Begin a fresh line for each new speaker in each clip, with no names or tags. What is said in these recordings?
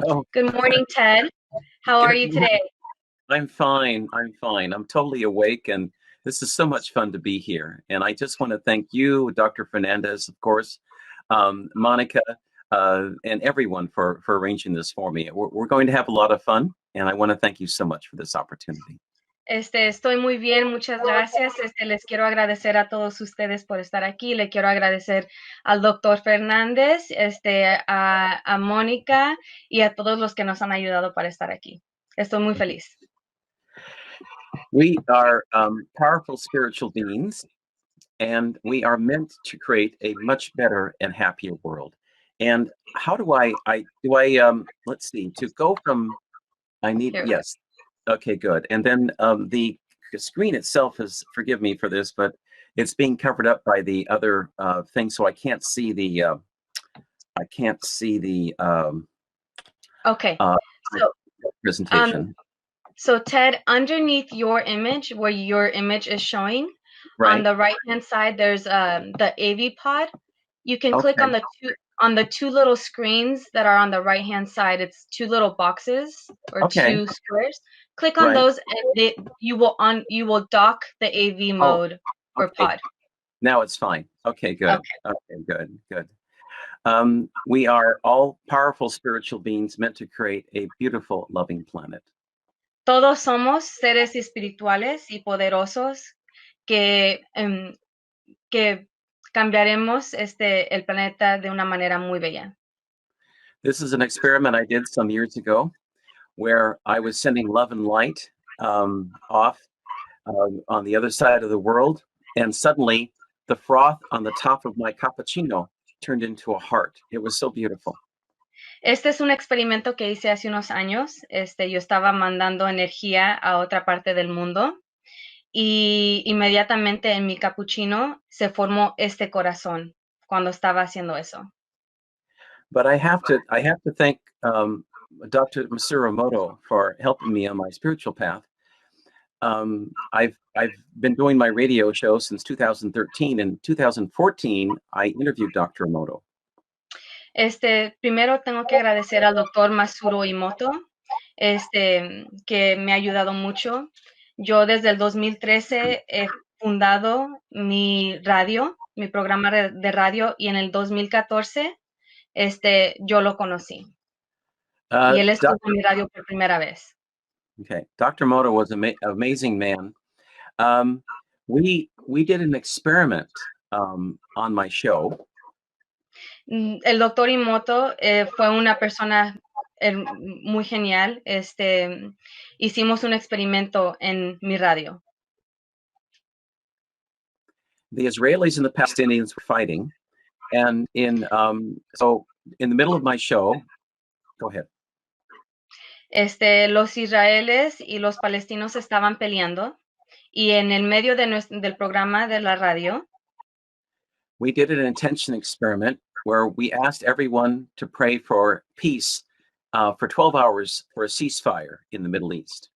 Oh,
Good morning, Ted. How are
good
you
morning.
today?
I'm fine. I'm fine. I'm totally awake, and this is so much fun to be here. And I just want to thank you, Dr. Fernandez, of course, Monica, and everyone for arranging this for me. We're going to have a lot of fun, and I want to thank you so much for this opportunity.
Estoy muy bien, muchas gracias. Les quiero agradecer a todos ustedes por estar aquí. Le quiero agradecer al doctor Fernández, a Mónica y a todos los que nos han ayudado para estar aquí. Estoy muy feliz.
We are powerful spiritual beings, and we are meant to create a much better and happier world. And how do let's see, to go from
Here.
yes. Okay, good. And then the screen itself is, forgive me for this, but it's being covered up by the other thing, so I can't see the
Okay.
uh,
So,
presentation.
so Ted, underneath your image, where your image is showing, on
Right.
the right-hand side, there's the AV pod. You can click
Okay.
on the two little screens that are on the right-hand side. It's two little boxes or
Okay.
two squares. Click on
Right.
those, and you will dock the AV
Oh,
mode or
okay.
pod.
Now it's fine. Okay, good.
Okay.
Okay, good, good. We are all powerful spiritual beings meant to create a beautiful, loving planet.
Todos somos seres espirituales y poderosos que, que cambiaremos el planeta de una manera muy bella.
This is an experiment I did some years ago where I was sending love and light off on the other side of the world, and suddenly the froth on the top of my cappuccino turned into a heart. It was so beautiful.
Este es un experimento que hice hace unos años. Yo estaba mandando energía a otra parte del mundo y inmediatamente en mi capuchino se formó este corazón cuando estaba haciendo eso.
But I have to thank Dr. Masuramoto for helping me on my spiritual path. I've been doing my radio show since 2013. In 2014, I interviewed Dr. Emoto.
Primero tengo que agradecer al doctor Masuro Imoto, que me ha ayudado mucho. Yo desde el 2013 he fundado mi radio, mi programa de radio, y en el 2014 yo lo conocí. Y él estuvo en mi radio por primera vez.
Okay, Dr. Emoto was an amazing man. We did an experiment on my show.
El doctor Imoto fue una persona muy genial. Hicimos un experimento en mi radio.
The Israelis and the Palestinians were fighting, and so in the middle of my show, go ahead.
Los israelíes y los palestinos estaban peleando, y en el medio del programa de la radio,
we did an intention experiment where we asked everyone to pray for peace for 12 hours for a ceasefire in the Middle East.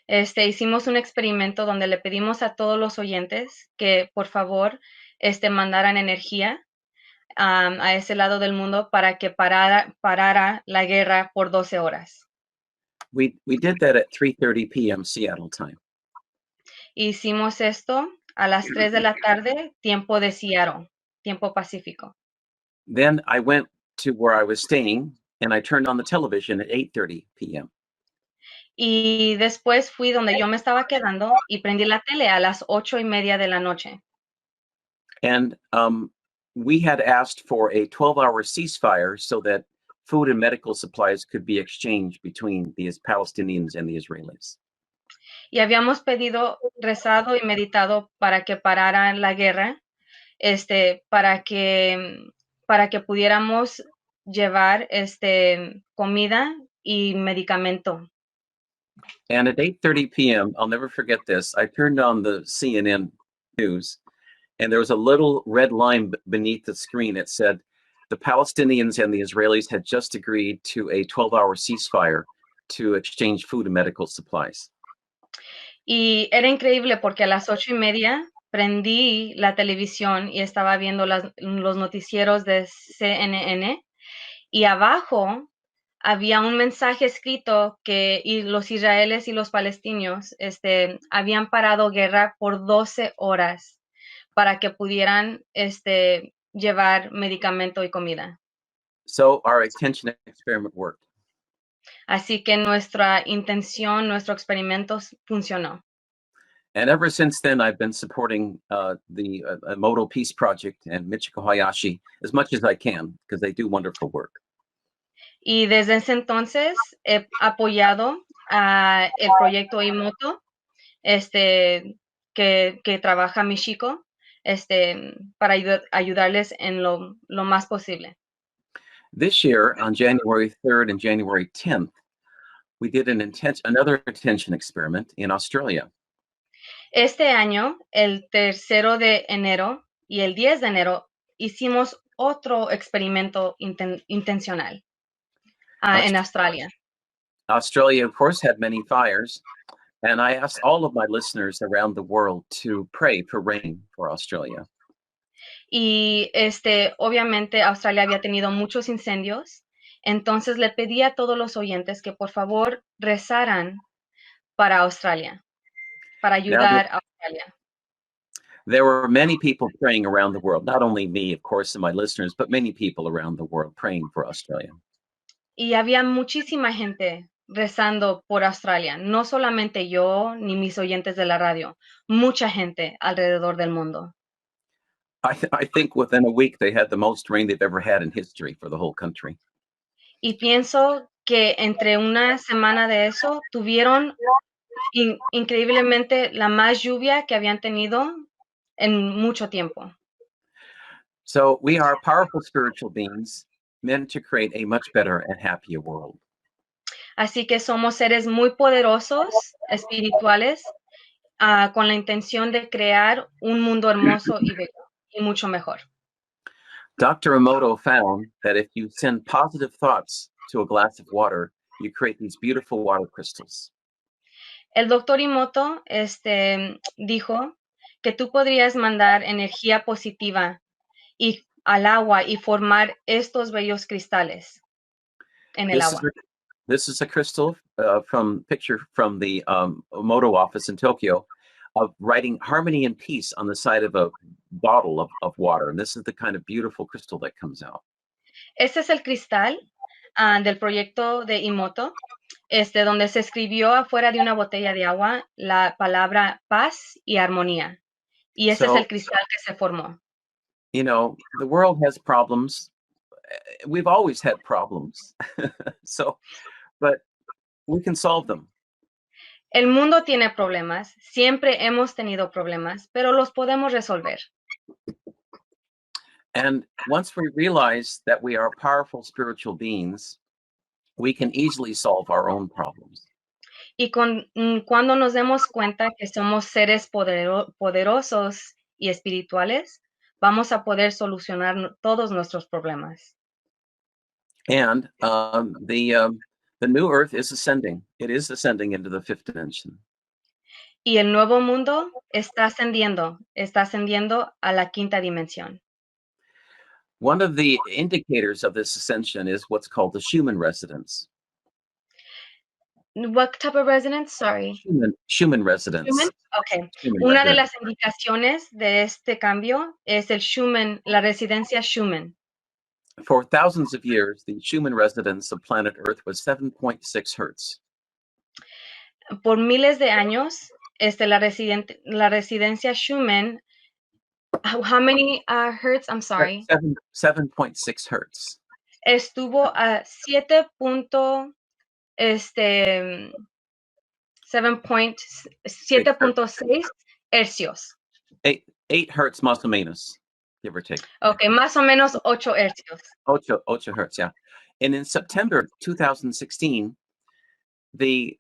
Hicimos un experimento donde le pedimos a todos los oyentes que por favor mandaran energía a ese lado del mundo para que parara la guerra por 12 horas.
We did that at 3:30 p.m. Seattle time.
Hicimos esto a las 3 de la tarde, tiempo de Seattle, tiempo pacífico.
Then I went to where I was staying and I turned on the television at 8:30 p.m.
Y después fui donde yo me estaba quedando y prendí la tele a las 8:30 de la noche.
And we had asked for a 12-hour ceasefire so that food and medical supplies could be exchanged between the Palestinians and the Israelis.
Y habíamos pedido, rezado y meditado para que parara la guerra, para que pudiéramos llevar comida y medicamento.
And at 8:30 p.m., I'll never forget this, I turned on the CNN news, and there was a little red line beneath the screen. It said, the Palestinians and the Israelis had just agreed to a 12-hour ceasefire to exchange food and medical supplies.
Y era increíble porque a las 8:30 prendí la televisión y estaba viendo los noticieros de CNN, y abajo había un mensaje escrito que los israelíes y los palestinos habían parado guerra por 12 horas para que pudieran llevar medicamento y comida.
So our attention experiment worked.
Así que nuestra intención, nuestro experimento funcionó.
And ever since then, I've been supporting the Emoto Peace Project and Michiko Hayashi as much as I can because they do wonderful work.
Y desde ese entonces he apoyado a el proyecto Imoto, que trabaja Michiko, para ayudarles en lo más posible.
This year, on January 3rd and January 10th, we did another attention experiment in Australia.
Este año, el 3 de enero y el 10 de enero, hicimos otro experimento intencional en Australia.
Australia, of course, had many fires, and I asked all of my listeners around the world to pray for rain for Australia.
Y obviamente Australia había tenido muchos incendios, entonces le pedí a todos los oyentes que por favor rezaran para Australia, para ayudar a Australia.
There were many people praying around the world, not only me, of course, and my listeners, but many people around the world praying for Australia.
Y había muchísima gente rezando por Australia, no solamente yo ni mis oyentes de la radio, mucha gente alrededor del mundo.
I think within a week they had the most rain they've ever had in history for the whole country.
Y pienso que entre una semana de eso tuvieron increíblemente la más lluvia que habían tenido en mucho tiempo.
So we are powerful spiritual beings meant to create a much better and happier world.
Así que somos seres muy poderosos, espirituales, con la intención de crear un mundo hermoso y bello y mucho mejor.
Dr. Emoto found that if you send positive thoughts to a glass of water, you create these beautiful water crystals.
El doctor Imoto dijo que tú podrías mandar energía positiva al agua y formar estos bellos cristales en el agua.
This is a crystal picture from the Emoto office in Tokyo of writing harmony and peace on the side of a bottle of water. And this is the kind of beautiful crystal that comes out.
Este es el cristal del proyecto de Imoto, donde se escribió afuera de una botella de agua la palabra paz y armonía. Y ese es el cristal que se formó.
You know, the world has problems. We've always had problems. But we can solve them.
El mundo tiene problemas, siempre hemos tenido problemas, pero los podemos resolver.
And once we realize that we are powerful spiritual beings, we can easily solve our own problems.
Y cuando nos demos cuenta que somos seres poderosos y espirituales, vamos a poder solucionar todos nuestros problemas.
And the new earth is ascending. It is ascending into the fifth dimension.
Y el nuevo mundo está ascendiendo a la quinta dimensión.
One of the indicators of this ascension is what's called the Schumann resonance.
What type of resonance? Sorry.
Schumann resonance.
Schumann? Okay.
Schumann
Una
resonance.
de las indicaciones de este cambio es el Schumann, la residencia Schumann.
For thousands of years, the Schumann resonance of planet Earth was 7.6 hertz.
Por miles de años, la residencia Schumann, how many hertz? I'm sorry.
7.6 hertz.
Estuvo a 7.6 hercios.
8 hertz más o menos, give or take.
Okay, más o menos 8 hercios.
8 hertz, yeah. And in September 2016, the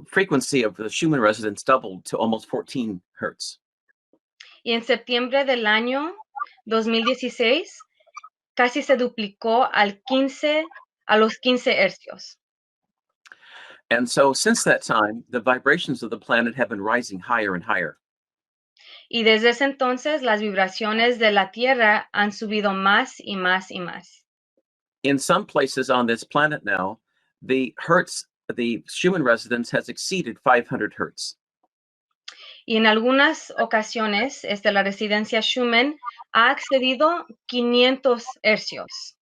frequency of the Schumann resonance doubled to almost 14 hertz.
Y en septiembre del año 2016, casi se duplicó a los 15 hercios.
And so since that time, the vibrations of the planet have been rising higher and higher.
Y desde ese entonces, las vibraciones de la Tierra han subido más y más y más.
In some places on this planet now, the Schumann resonance has exceeded 500 hertz.
Y en algunas ocasiones, la residencia Schumann ha excedido 500 hercios.